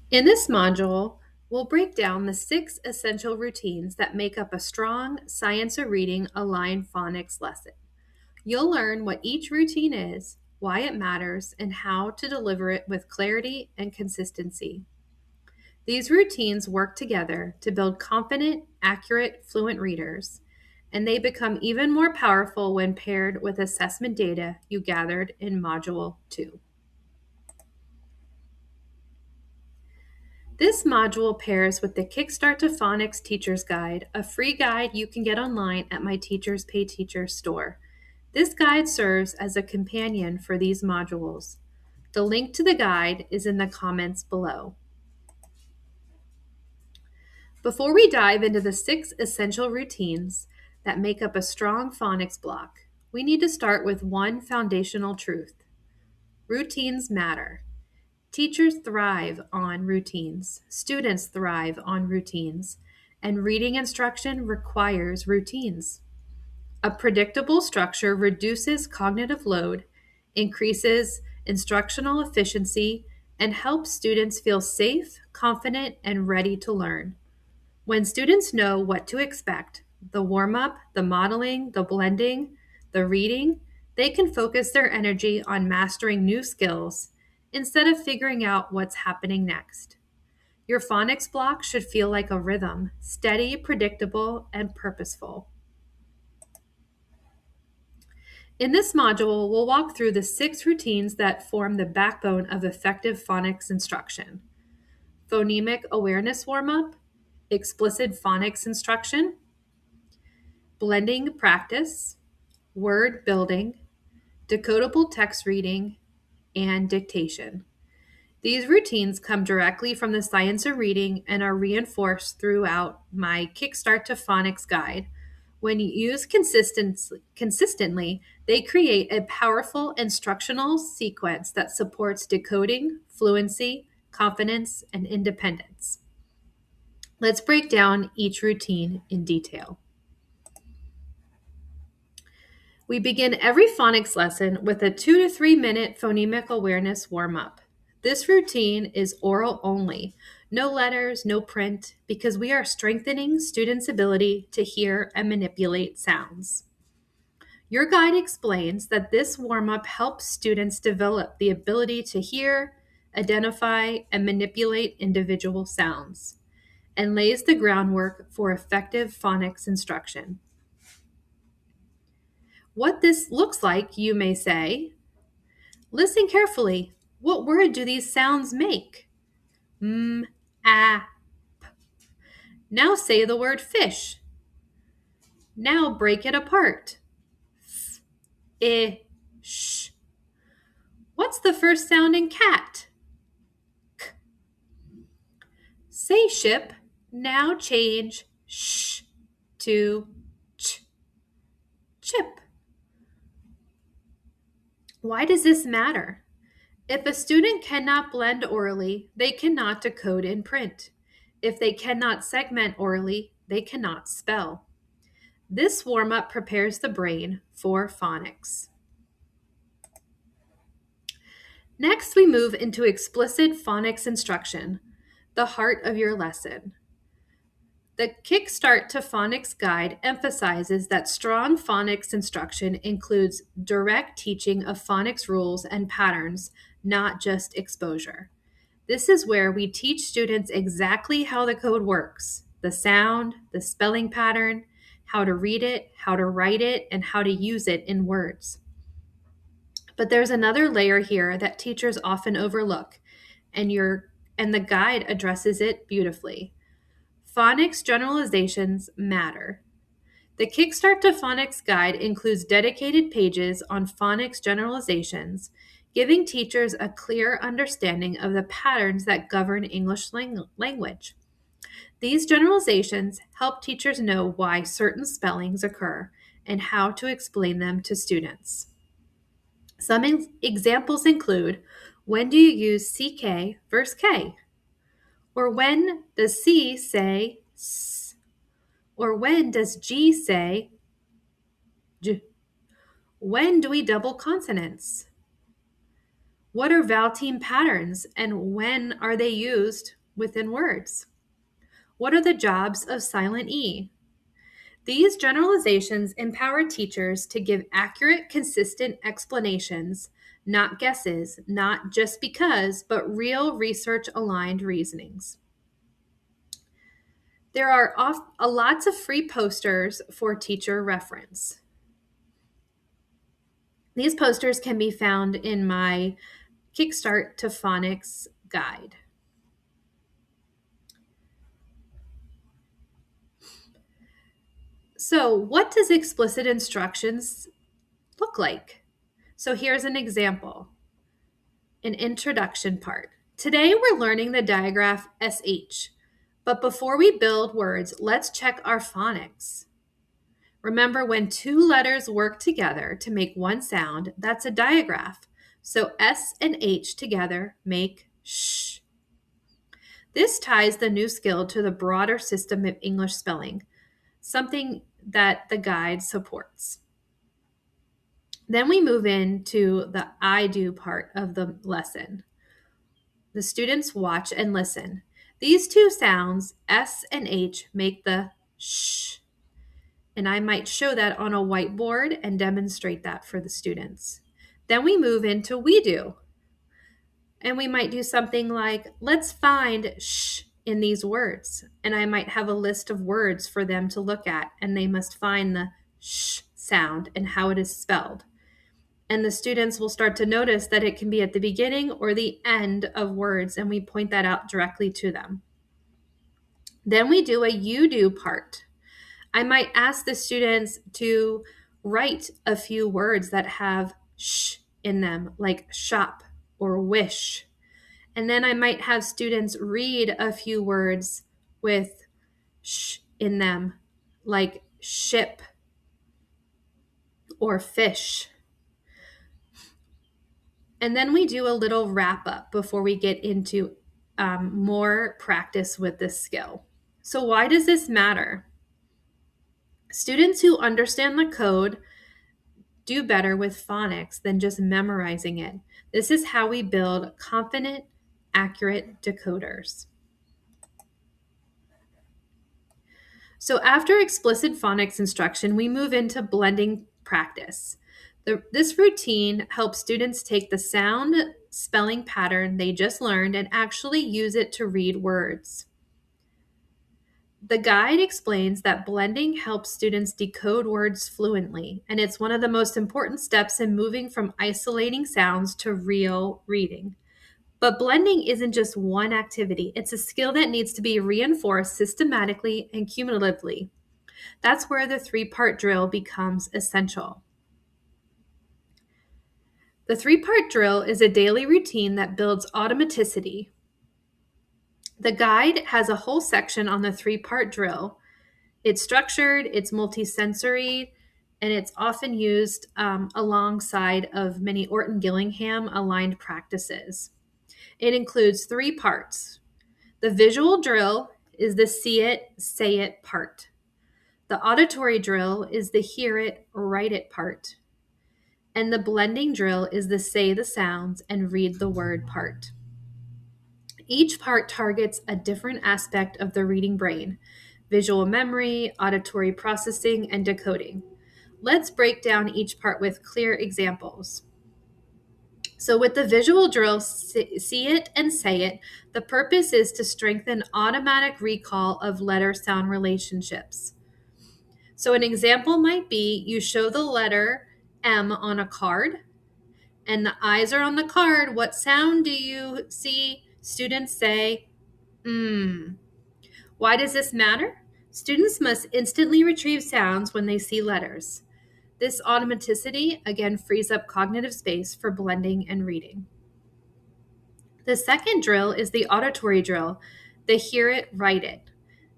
In this module, we'll break down the 6 essential routines that make up a strong Science of Reading aligned phonics lesson. You'll learn what each routine is, why it matters, and how to deliver it with clarity and consistency. These routines work together to build confident, accurate, fluent readers, and they become even more powerful when paired with assessment data you gathered in Module 2. This module pairs with the Kickstart to Phonics Teacher's Guide, a free guide you can get online at my Teachers Pay Teachers store. This guide serves as a companion for these modules. The link to the guide is in the comments below. Before we dive into the 6 essential routines that make up a strong phonics block, we need to start with one foundational truth. Routines matter. Teachers thrive on routines. Students thrive on routines. And reading instruction requires routines. A predictable structure reduces cognitive load, increases instructional efficiency, and helps students feel safe, confident, and ready to learn. When students know what to expect, the warm-up, the modeling, the blending, the reading, they can focus their energy on mastering new skills instead of figuring out what's happening next. Your phonics block should feel like a rhythm, steady, predictable, and purposeful. In this module, we'll walk through the 6 routines that form the backbone of effective phonics instruction. Phonemic Awareness Warm Up, Explicit Phonics Instruction, Blending Practice, Word Building, Decodable Text Reading, and Dictation. These routines come directly from the Science of Reading and are reinforced throughout my Kickstart to Phonics guide. When used consistently, they create a powerful instructional sequence that supports decoding, fluency, confidence, and independence. Let's break down each routine in detail. We begin every phonics lesson with a 2 to 3 minute phonemic awareness warm-up. This routine is oral only, no letters, no print, because we are strengthening students' ability to hear and manipulate sounds. Your guide explains that this warm-up helps students develop the ability to hear, identify, and manipulate individual sounds, and lays the groundwork for effective phonics instruction. What this looks like, you may say. Listen carefully. What word do these sounds make? A, p. Now say the word fish. Now break it apart. F, I, sh. What's the first sound in cat? K. Say ship. Now change sh to ch. Chip. Why does this matter? If a student cannot blend orally, they cannot decode in print. If they cannot segment orally, they cannot spell. This warm-up prepares the brain for phonics. Next, we move into explicit phonics instruction, the heart of your lesson. The Kickstart to Phonics guide emphasizes that strong phonics instruction includes direct teaching of phonics rules and patterns, not just exposure. This is where we teach students exactly how the code works, the sound, the spelling pattern, how to read it, how to write it, and how to use it in words. But there's another layer here that teachers often overlook, and the guide addresses it beautifully. Phonics generalizations matter. The Kickstart to Phonics guide includes dedicated pages on phonics generalizations, giving teachers a clear understanding of the patterns that govern English language. These generalizations help teachers know why certain spellings occur and how to explain them to students. Some examples include, when do you use CK versus K? Or when does C say S? Or when does G say J? When do we double consonants? What are vowel team patterns and when are they used within words. What are the jobs of silent E? These generalizations empower teachers to give accurate, consistent explanations, not guesses, not just because, but real research-aligned reasonings. There are lots of free posters for teacher reference. These posters can be found in my Kickstart to Phonics guide. So, what does explicit instructions look like? So here's an example, an introduction part. Today we're learning the digraph SH, but before we build words, let's check our phonics. Remember, when two letters work together to make one sound, that's a digraph. So S and H together make sh. This ties the new skill to the broader system of English spelling, something that the guide supports. Then we move into the I do part of the lesson. The students watch and listen. These two sounds, S and H, make the sh. And I might show that on a whiteboard and demonstrate that for the students. Then we move into we do. And we might do something like, let's find sh in these words. And I might have a list of words for them to look at, and they must find the sh sound and how it is spelled. And the students will start to notice that it can be at the beginning or the end of words, and we point that out directly to them. Then we do a you do part. I might ask the students to write a few words that have sh in them, like shop or wish. And then I might have students read a few words with sh in them, like ship or fish. And then we do a little wrap up before we get into more practice with this skill. So why does this matter? Students who understand the code do better with phonics than just memorizing it. This is how we build confident, accurate decoders. So after explicit phonics instruction, we move into blending practice. This routine helps students take the sound spelling pattern they just learned and actually use it to read words. The guide explains that blending helps students decode words fluently, and it's one of the most important steps in moving from isolating sounds to real reading. But blending isn't just one activity. It's a skill that needs to be reinforced systematically and cumulatively. That's where the three-part drill becomes essential. The three-part drill is a daily routine that builds automaticity. The guide has a whole section on the three-part drill. It's structured, it's multisensory, and it's often used alongside of many Orton Gillingham aligned practices. It includes 3 parts. The visual drill is the see it, say it part. The auditory drill is the hear it, write it part. And the blending drill is the say the sounds and read the word part. Each part targets a different aspect of the reading brain: visual memory, auditory processing, and decoding. Let's break down each part with clear examples. So with the visual drill, see it and say it, the purpose is to strengthen automatic recall of letter-sound relationships. So an example might be you show the letter M on a card, and the eyes are on the card. What sound do you see? Students say, Why does this matter? Students must instantly retrieve sounds when they see letters. This automaticity, again, frees up cognitive space for blending and reading. The second drill is the auditory drill, the hear it, write it.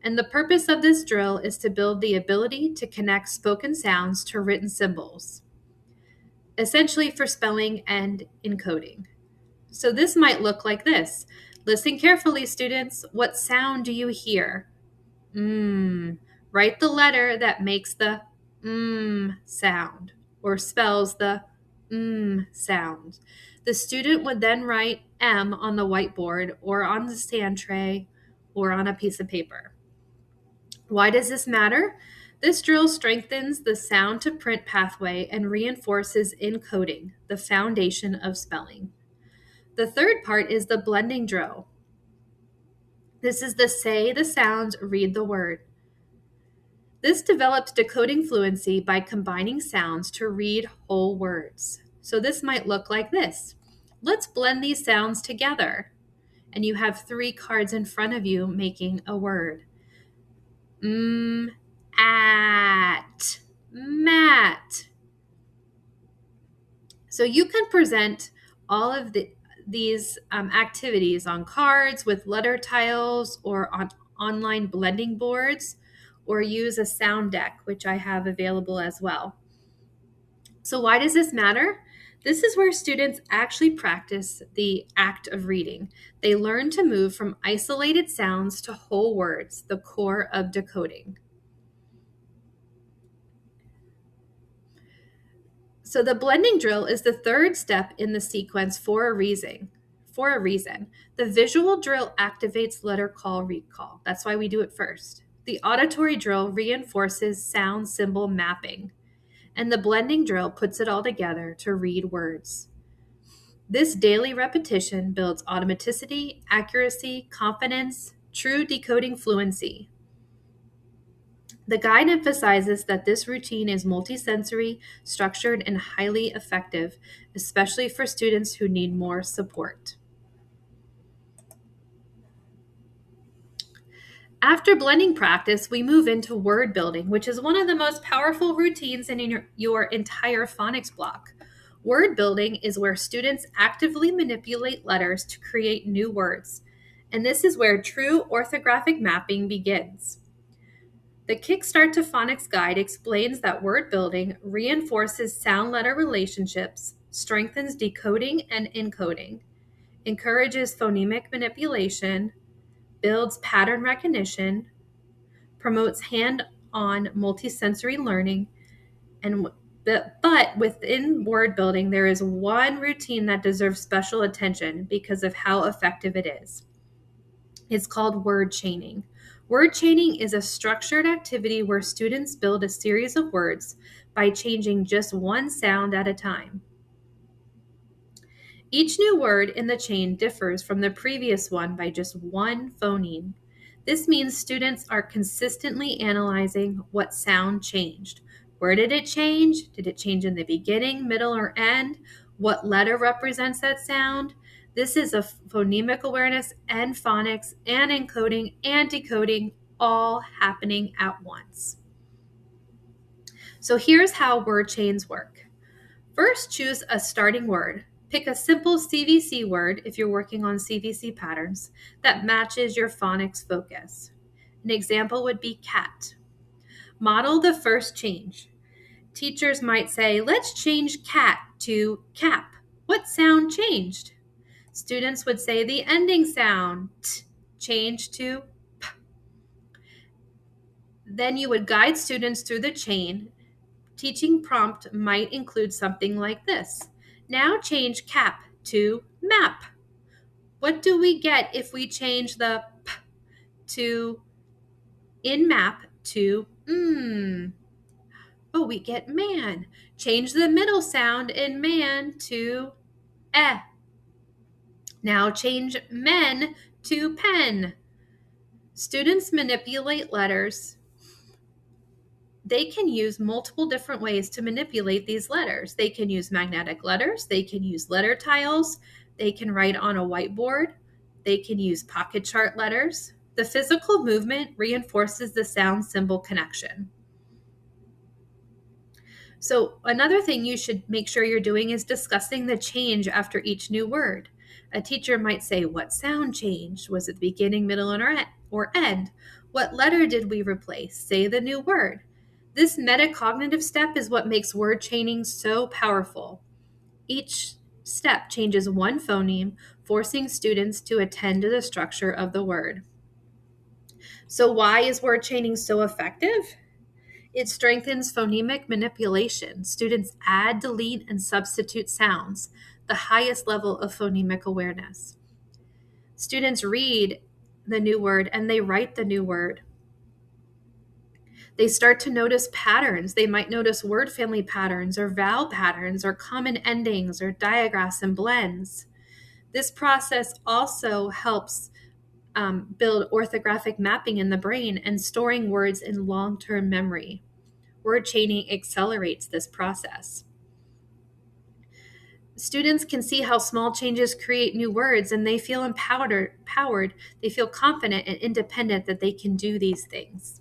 And the purpose of this drill is to build the ability to connect spoken sounds to written symbols, essentially for spelling and encoding. So this might look like this. Listen carefully, students. What sound do you hear? Write the letter that makes the sound or spells the sound. The student would then write M on the whiteboard or on the sand tray or on a piece of paper. Why does this matter? This drill strengthens the sound to print pathway and reinforces encoding, the foundation of spelling. The third part is the blending drill. This is the say the sounds, read the word. This develops decoding fluency by combining sounds to read whole words. So this might look like this. Let's blend these sounds together. And you have 3 cards in front of you making a word. At, mat. So you can present all of these activities on cards with letter tiles or on online blending boards, or use a sound deck, which I have available as well. So why does this matter? This is where students actually practice the act of reading. They learn to move from isolated sounds to whole words, the core of decoding. So the blending drill is the third step in the sequence for a reason. The visual drill activates letter call recall. That's why we do it first. The auditory drill reinforces sound symbol mapping. And the blending drill puts it all together to read words. This daily repetition builds automaticity, accuracy, confidence, true decoding fluency. The guide emphasizes that this routine is multisensory, structured, and highly effective, especially for students who need more support. After blending practice, we move into word building, which is one of the most powerful routines in your entire phonics block. Word building is where students actively manipulate letters to create new words, and this is where true orthographic mapping begins. The Kickstart to Phonics Guide explains that word building reinforces sound-letter relationships, strengthens decoding and encoding, encourages phonemic manipulation, builds pattern recognition, promotes hand-on multisensory learning, but within word building, there is one routine that deserves special attention because of how effective it is. It's called word chaining. Word chaining is a structured activity where students build a series of words by changing just one sound at a time. Each new word in the chain differs from the previous one by just one phoneme. This means students are consistently analyzing what sound changed. Where did it change? Did it change in the beginning, middle, or end? What letter represents that sound? This is a phonemic awareness and phonics and encoding and decoding all happening at once. So here's how word chains work. First, choose a starting word. Pick a simple CVC word, if you're working on CVC patterns, that matches your phonics focus. An example would be cat. Model the first change. Teachers might say, let's change cat to cap. What sound changed? Students would say the ending sound, t, changed to p. Then you would guide students through the chain. Teaching prompt might include something like this. Now change cap to map. What do we get if we change the p to in map to Oh, we get man. Change the middle sound in man to eh. Now change men to pen. Students manipulate letters. They can use multiple different ways to manipulate these letters. They can use magnetic letters. They can use letter tiles. They can write on a whiteboard. They can use pocket chart letters. The physical movement reinforces the sound symbol connection. So another thing you should make sure you're doing is discussing the change after each new word. A teacher might say, what sound changed? Was it the beginning, middle, or end? What letter did we replace? Say the new word. This metacognitive step is what makes word chaining so powerful. Each step changes one phoneme, forcing students to attend to the structure of the word. So why is word chaining so effective? It strengthens phonemic manipulation. Students add, delete, and substitute sounds. the highest level of phonemic awareness. Students read the new word and they write the new word. They start to notice patterns. They might notice word family patterns or vowel patterns or common endings or diagraphs and blends. This process also helps build orthographic mapping in the brain and storing words in long-term memory. Word chaining accelerates this process. Students can see how small changes create new words, and they feel empowered. They feel confident and independent that they can do these things.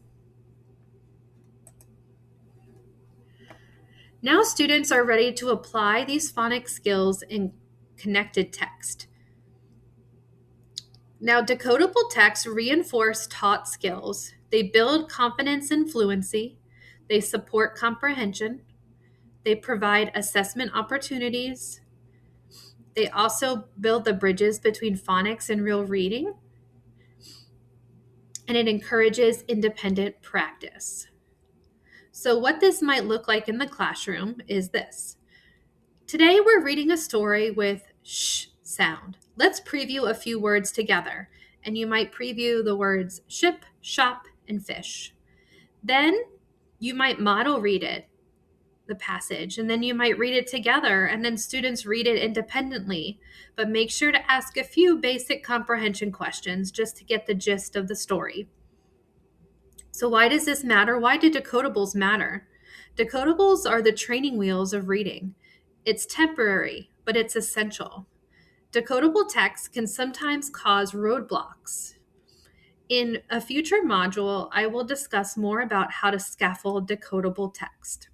Now students are ready to apply these phonics skills in connected text. Now, decodable texts reinforce taught skills. They build confidence and fluency. They support comprehension. They provide assessment opportunities. They also build the bridges between phonics and real reading. And it encourages independent practice. So what this might look like in the classroom is this. Today we're reading a story with sh sound. Let's preview a few words together. And you might preview the words ship, shop, and fish. Then you might model read it, the passage, and then you might read it together, and then students read it independently. But make sure to ask a few basic comprehension questions just to get the gist of the story. So why does this matter? Why do decodables matter? Decodables are the training wheels of reading. It's temporary, but it's essential. Decodable text can sometimes cause roadblocks. In a future module, I will discuss more about how to scaffold decodable text.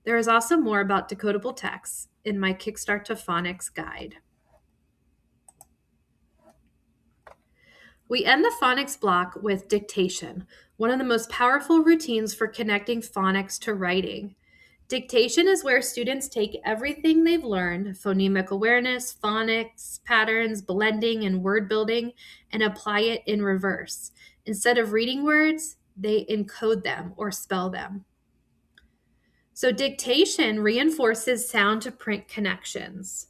There is also more about decodable text in my Kickstart to Phonics guide. We end the phonics block with dictation, one of the most powerful routines for connecting phonics to writing. Dictation is where students take everything they've learned, phonemic awareness, phonics, patterns, blending, and word building, and apply it in reverse. Instead of reading words, they encode them or spell them. So dictation reinforces sound to print connections.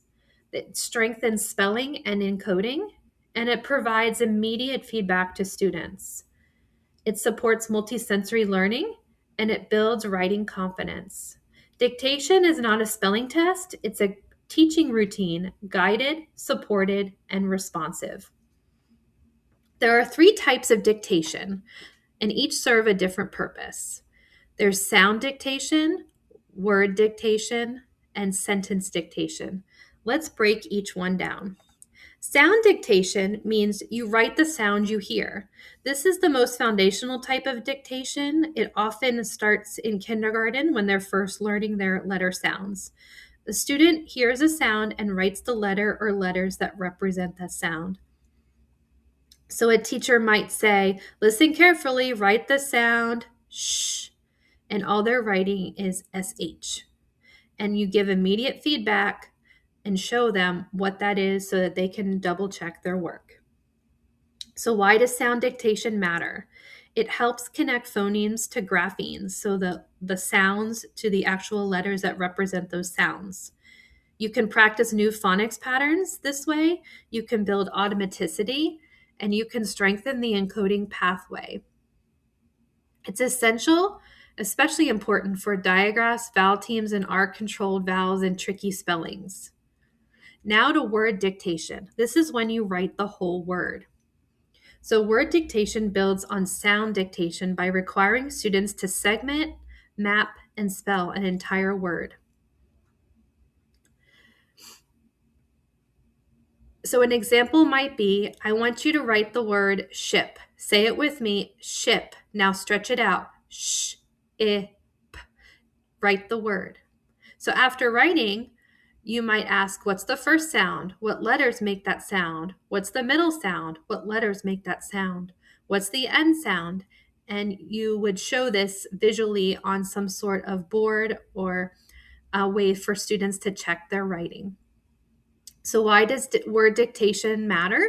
It strengthens spelling and encoding, and it provides immediate feedback to students. It supports multisensory learning, and it builds writing confidence. Dictation is not a spelling test, it's a teaching routine, guided, supported, and responsive. There are 3 types of dictation, and each serve a different purpose. There's sound dictation, word dictation, and sentence dictation. Let's break each one down. Sound dictation means you write the sound you hear. This is the most foundational type of dictation. It often starts in kindergarten when they're first learning their letter sounds. The student hears a sound and writes the letter or letters that represent that sound. So a teacher might say, listen carefully, write the sound sh, and all they're writing is sh. And you give immediate feedback and show them what that is so that they can double check their work. So why does sound dictation matter? It helps connect phonemes to graphemes, so the sounds to the actual letters that represent those sounds. You can practice new phonics patterns this way, you can build automaticity, and you can strengthen the encoding pathway. It's essential, especially important for digraphs, vowel teams, and R-controlled vowels and tricky spellings. Now to word dictation. This is when you write the whole word. So word dictation builds on sound dictation by requiring students to segment, map, and spell an entire word. So an example might be, I want you to write the word ship. Say it with me, ship. Now stretch it out. Sh, I, p. Write the word. So after writing, you might ask, what's the first sound? What letters make that sound? What's the middle sound? What letters make that sound? What's the end sound? And you would show this visually on some sort of board or a way for students to check their writing. So why does word dictation matter?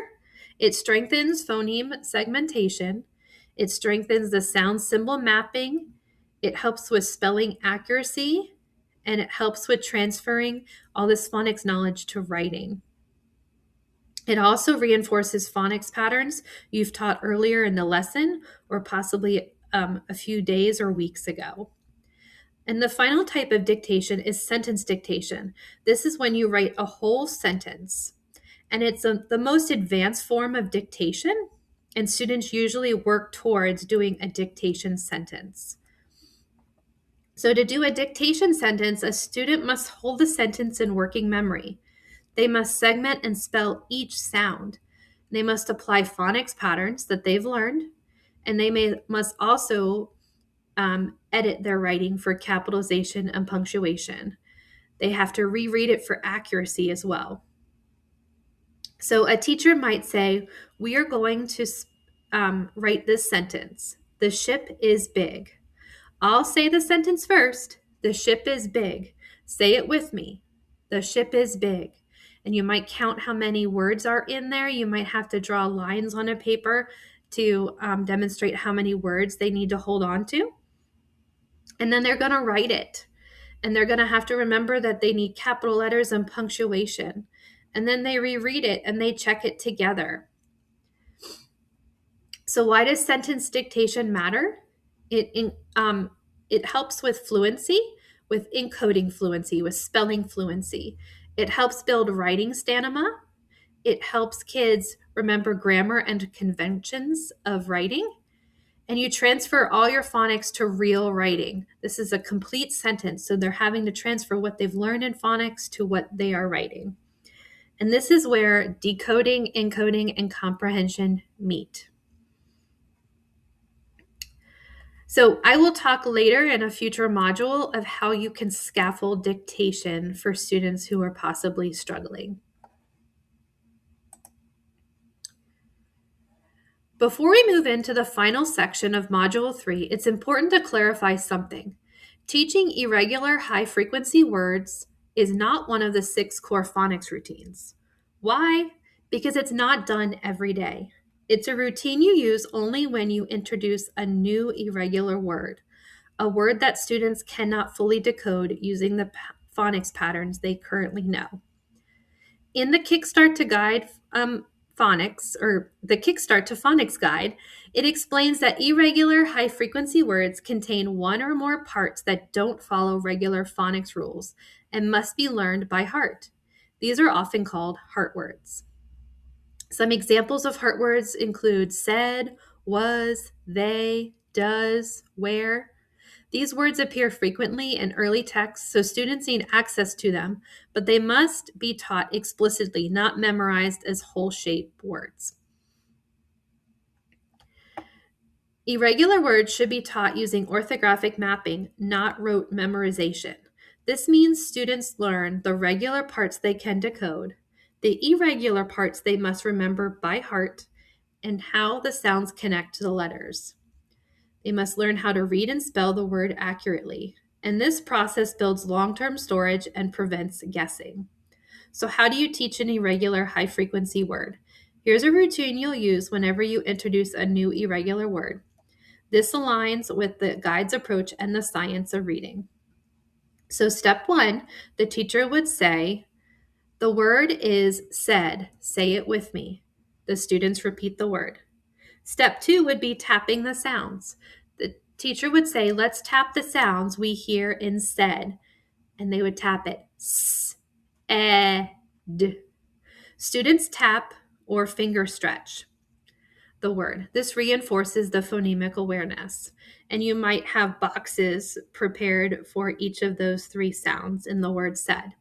It strengthens phoneme segmentation. It strengthens the sound symbol mapping. It helps with spelling accuracy. and it helps with transferring all this phonics knowledge to writing. It also reinforces phonics patterns you've taught earlier in the lesson or possibly a few days or weeks ago. And the final type of dictation is sentence dictation. This is when you write a whole sentence, and it's the most advanced form of dictation, and students usually work towards doing a dictation sentence. So to do a dictation sentence, a student must hold the sentence in working memory. They must segment and spell each sound. They must apply phonics patterns that they've learned, and they must also edit their writing for capitalization and punctuation. They have to reread it for accuracy as well. So a teacher might say, we are going to write this sentence. The ship is big. I'll say the sentence first. The ship is big. Say it with me. The ship is big. And you might count how many words are in there. You might have to draw lines on a paper to demonstrate how many words they need to hold on to. And then they're going to write it. And they're going to have to remember that they need capital letters and punctuation. And then they reread it and they check it together. So why does sentence dictation matter? It helps with fluency, with encoding fluency, with spelling fluency. It helps build writing stamina. It helps kids remember grammar and conventions of writing. And you transfer all your phonics to real writing. This is a complete sentence, so they're having to transfer what they've learned in phonics to what they are writing. And this is where decoding, encoding, and comprehension meet. So I will talk later in a future module of how you can scaffold dictation for students who are possibly struggling. Before we move into the final section of Module 3, it's important to clarify something. Teaching irregular high-frequency words is not one of the 6 core phonics routines. Why? Because it's not done every day. It's a routine you use only when you introduce a new irregular word, a word that students cannot fully decode using the phonics patterns they currently know. In the Kickstart to Guide Phonics, or the Kickstart to Phonics Guide, it explains that irregular high-frequency words contain one or more parts that don't follow regular phonics rules and must be learned by heart. These are often called heart words. Some examples of heart words include said, was, they, does, where. These words appear frequently in early texts, so students need access to them, but they must be taught explicitly, not memorized as whole-shape words. Irregular words should be taught using orthographic mapping, not rote memorization. This means students learn the regular parts they can decode, the irregular parts they must remember by heart, and how the sounds connect to the letters. They must learn how to read and spell the word accurately, and this process builds long-term storage and prevents guessing. So how do you teach an irregular high-frequency word? Here's a routine you'll use whenever you introduce a new irregular word. This aligns with the guide's approach and the science of reading. So step 1, the teacher would say, the word is said. Say it with me. The students repeat the word. Step 2 would be tapping the sounds. The teacher would say, let's tap the sounds we hear in said. And they would tap it. S, d. Students tap or finger stretch the word. This reinforces the phonemic awareness. And you might have boxes prepared for each of those 3 sounds in the word said.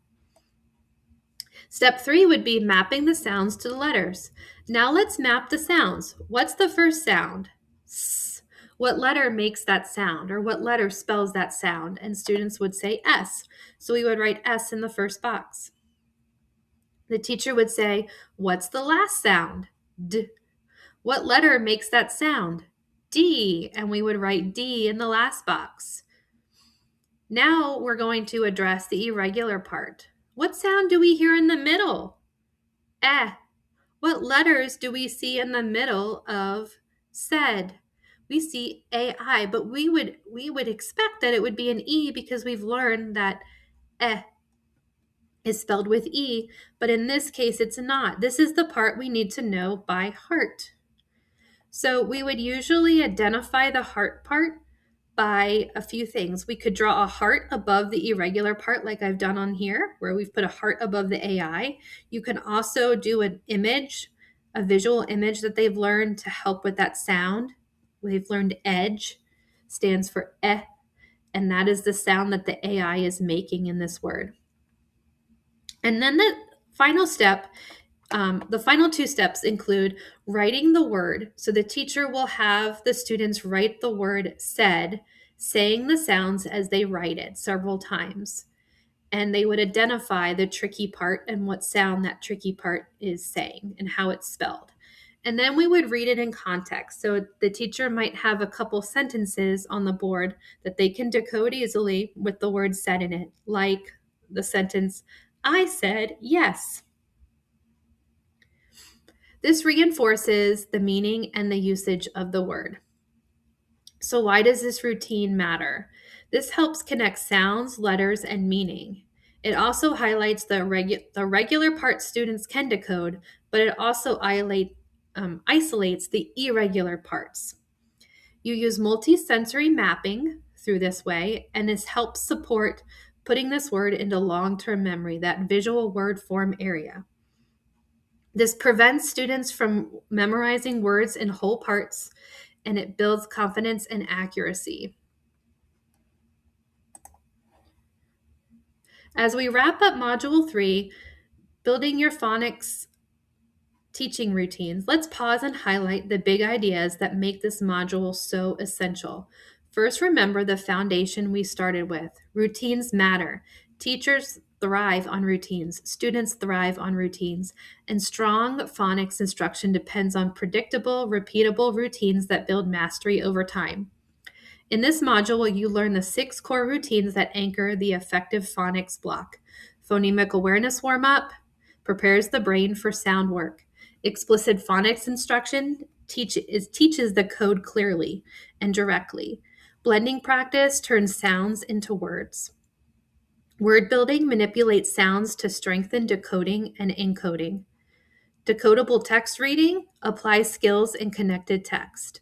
Step 3 would be mapping the sounds to the letters. Now let's map the sounds. What's the first sound? S. What letter makes that sound, or what letter spells that sound? And students would say S. So we would write S in the first box. The teacher would say, what's the last sound? D. What letter makes that sound? D. And we would write D in the last box. Now we're going to address the irregular part. What sound do we hear in the middle? Eh. What letters do we see in the middle of said? We see AI, but we would expect that it would be an E because we've learned that eh is spelled with E, but in this case it's not. This is the part we need to know by heart. So we would usually identify the heart part by a few things. We could draw a heart above the irregular part like I've done on here, where we've put a heart above the AI. You can also do an image, a visual image that they've learned to help with that sound. They've learned edge stands for eh, and that is the sound that the AI is making in this word. And then the final step, the final two steps include writing the word. So the teacher will have the students write the word said, saying the sounds as they write it several times. And they would identify the tricky part and what sound that tricky part is saying and how it's spelled. And then we would read it in context. So the teacher might have a couple sentences on the board that they can decode easily with the word said in it, like the sentence, I said yes. This reinforces the meaning and the usage of the word. So why does this routine matter? This helps connect sounds, letters, and meaning. It also highlights the regular part students can decode, but it also isolates the irregular parts. You use multi-sensory mapping through this way, and this helps support putting this word into long-term memory, that visual word form area. This prevents students from memorizing words in whole parts, and it builds confidence and accuracy. As we wrap up Module 3, building your phonics teaching routines, let's pause and highlight the big ideas that make this module so essential. First, remember the foundation we started with. Routines matter. Teachers thrive on routines. Students thrive on routines. And strong phonics instruction depends on predictable, repeatable routines that build mastery over time. In this module, you learn the 6 core routines that anchor the effective phonics block. Phonemic Awareness Warm Up prepares the brain for sound work. Explicit Phonics Instruction teaches the code clearly and directly. Blending practice turns sounds into words. Word building manipulates sounds to strengthen decoding and encoding. Decodable Text Reading applies skills in connected text.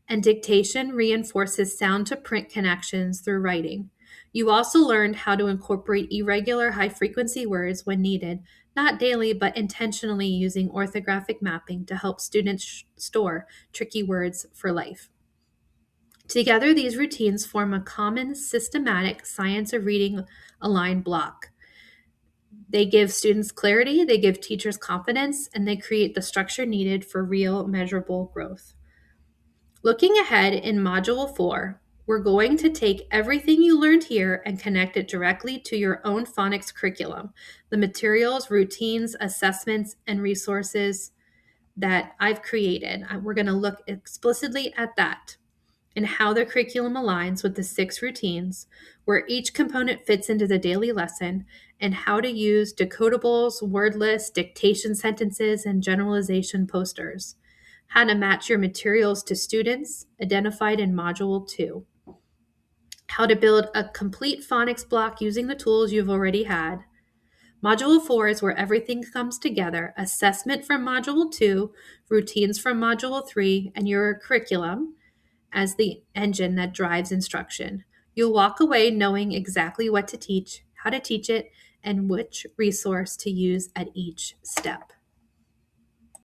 And dictation reinforces sound-to-print connections through writing. You also learned how to incorporate irregular high-frequency words when needed, not daily, but intentionally using orthographic mapping to help students store tricky words for life. Together, these routines form a common, systematic science of reading aligned block. They give students clarity, they give teachers confidence, and they create the structure needed for real, measurable growth. Looking ahead in Module 4, we're going to take everything you learned here and connect it directly to your own phonics curriculum, the materials, routines, assessments, and resources that I've created. We're going to look explicitly at that and how the curriculum aligns with the 6 routines, where each component fits into the daily lesson, and how to use decodables, word lists, dictation sentences, and generalization posters. How to match your materials to students, identified in Module 2. How to build a complete phonics block using the tools you've already had. Module 4 is where everything comes together: assessment from Module 2, routines from Module 3, and your curriculum as the engine that drives instruction. You'll walk away knowing exactly what to teach, how to teach it, and which resource to use at each step.